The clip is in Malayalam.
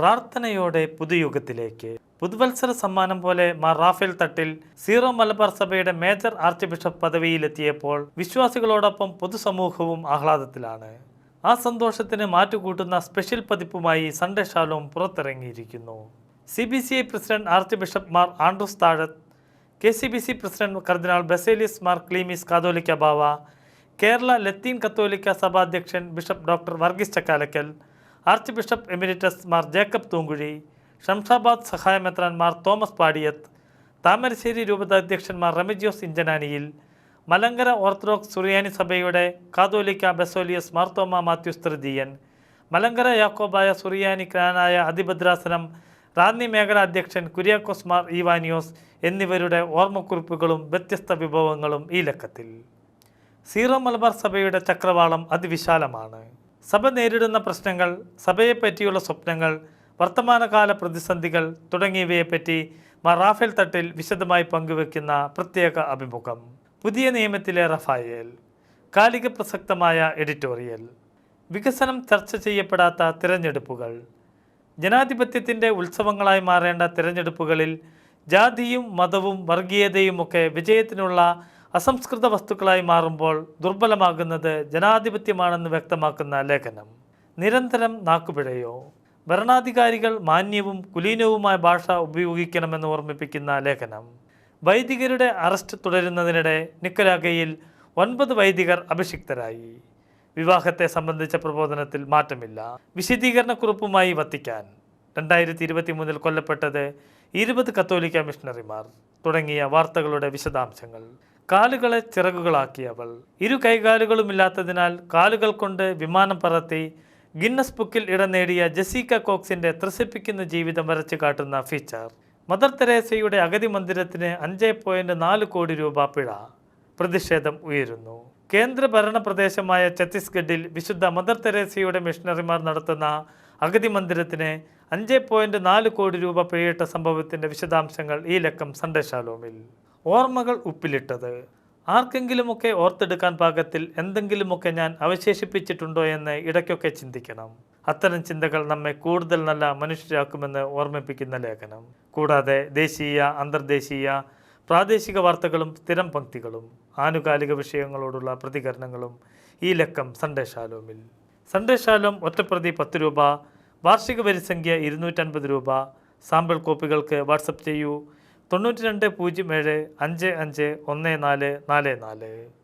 പ്രാർത്ഥനയോടെ പുതുയുഗത്തിലേക്ക്. പുതുവത്സര സമ്മാനം പോലെ മാർ റാഫേൽ തട്ടിൽ സീറോ മലബാർ സഭയുടെ മേജർ ആർച്ച് ബിഷപ്പ് പദവിയിലെത്തിയപ്പോൾ വിശ്വാസികളോടൊപ്പം പൊതുസമൂഹവും ആഹ്ലാദത്തിലാണ്. ആ സന്തോഷത്തിന് മാറ്റുകൂട്ടുന്ന സ്പെഷ്യൽ പതിപ്പുമായി സൺഡേ ഷാലോം പുറത്തിറങ്ങിയിരിക്കുന്നു. CBCI president archbishop Mar Andrews Thazhath, KCBC president cardinal Baselios Mar Cleemis Catholicos Bava, Kerala Latin കത്തോലിക്ക സഭാധ്യക്ഷൻ bishop doctor Varghese Chakkalakkal, archbishop emeritus Mar Jacob Thoomkuzhy, Shamshabad സഹായമെത്രാൻ മാർ തോമസ് പാടിയത്ത്, താമരശ്ശേരി രൂപതാധ്യക്ഷൻ മാർ റെമിജിയോസ് ഇഞ്ചനാനിയിൽ, മലങ്കര ഓർത്തഡോക്സ് സുറിയാനി സഭയുടെ കാതോലിക്ക ബസോലിയസ് മാർത്തോമ മാത്യൂസ് തൃതീയൻ, മലങ്കര യാക്കോബായ സുറിയാനി ക്രാനായ അതിഭദ്രാസനം റാന്നി മേഖലാ അധ്യക്ഷൻ കുര്യാക്കോസ് മാർ ഈവാനിയോസ് എന്നിവരുടെ ഓർമ്മക്കുറിപ്പുകളും വ്യത്യസ്ത വിഭവങ്ങളും ഈ ലക്കത്തിൽ. സീറോ മലബാർ സഭയുടെ ചക്രവാളം അതിവിശാലമാണ്. സഭ നേരിടുന്ന പ്രശ്നങ്ങൾ, സഭയെപ്പറ്റിയുള്ള സ്വപ്നങ്ങൾ, വർത്തമാനകാല പ്രതിസന്ധികൾ തുടങ്ങിയവയെപ്പറ്റി മാർ റാഫേൽ തട്ടിൽ വിശദമായി പങ്കുവെക്കുന്ന പ്രത്യേക അഭിമുഖം. പുതിയ നിയമത്തിലെ റഫായേൽ. കാലിക പ്രസക്തമായ എഡിറ്റോറിയൽ. വികസനം ചർച്ച ചെയ്യപ്പെടാത്ത തിരഞ്ഞെടുപ്പുകൾ. ജനാധിപത്യത്തിൻ്റെ ഉത്സവങ്ങളായി മാറേണ്ട തിരഞ്ഞെടുപ്പുകളിൽ ജാതിയും മതവും വർഗീയതയുമൊക്കെ വിജയത്തിനുള്ള അസംസ്കൃത വസ്തുക്കളായി മാറുമ്പോൾ ദുർബലമാകുന്നത് ജനാധിപത്യമാണെന്ന് വ്യക്തമാക്കുന്ന ലേഖനം. നിരന്തരം നാക്കുപിഴയോ. ഭരണാധികാരികൾ മാന്യവും കുലീനവുമായ ഭാഷ ഉപയോഗിക്കണമെന്ന് ഓർമ്മിപ്പിക്കുന്ന ലേഖനം. വൈദികരുടെ അറസ്റ്റ് തുടരുന്നതിനിടെ നിക്കരാഗയിൽ 9 വൈദികർ അഭിഷിക്തരായി. വിവാഹത്തെ സംബന്ധിച്ച പ്രബോധനത്തിൽ മാറ്റമില്ല. വിശദീകരണക്കുറിപ്പുമായി വത്തിക്കാൻ. 2023 കൊല്ലപ്പെട്ടത് 20 കത്തോലിക്ക മിഷണറിമാർ തുടങ്ങിയ വാർത്തകളുടെ വിശദാംശങ്ങൾ. കാലുകളെ ചിറകുകളാക്കിയവൾ. 2 കൈകാലുകളുമില്ലാത്തതിനാൽ കാലുകൾ കൊണ്ട് വിമാനം പറത്തി ഗിന്നസ് ബുക്കിൽ ഇടം നേടിയ ജെസിക്ക കോക്സിൻ്റെ ത്രസിപ്പിക്കുന്ന ജീവിതം വരച്ചു കാട്ടുന്ന ഫീച്ചർ. മദർ തെരേസയുടെ അഗതി മന്ദിരത്തിന് 5.4 കോടി രൂപ പിഴ. പ്രതിഷേധം ഉയരുന്നു. കേന്ദ്രഭരണ പ്രദേശമായ ഛത്തീസ്ഗഡിൽ വിശുദ്ധ മദർ തെരേസയുടെ മിഷണറിമാർ നടത്തുന്ന അഗതി മന്ദിരത്തിന് 5.4 കോടി രൂപ പിഴയിട്ട സംഭവത്തിൻ്റെ വിശദാംശങ്ങൾ ഈ ലക്കം സൺഡേ ഷാലോമിൽ. ഓർമ്മകൾ ഉപ്പിലിട്ടത്. ആർക്കെങ്കിലുമൊക്കെ ഓർത്തെടുക്കാൻ പാകത്തിൽ എന്തെങ്കിലുമൊക്കെ ഞാൻ അവശേഷിപ്പിച്ചിട്ടുണ്ടോ എന്ന് ഇടയ്ക്കൊക്കെ ചിന്തിക്കണം. അത്തരം ചിന്തകൾ നമ്മെ കൂടുതൽ നല്ല മനുഷ്യരാക്കുമെന്ന് ഓർമ്മിപ്പിക്കുന്ന ലേഖനം. കൂടാതെ ദേശീയ, അന്തർദേശീയ, പ്രാദേശിക വാർത്തകളും സ്ഥിരം പങ്ക്തികളും ആനുകാലിക വിഷയങ്ങളോടുള്ള പ്രതികരണങ്ങളും ഈ ലക്കം സൺഡേ ഷാലോമിൽ. സൺഡേ ഷാലോം ഒറ്റപ്രതി 10 രൂപ, വാർഷിക വരിസംഖ്യ 250 രൂപ. സാമ്പിൾ കോപ്പികൾക്ക് വാട്സപ്പ് ചെയ്യൂ 9207 55 1444.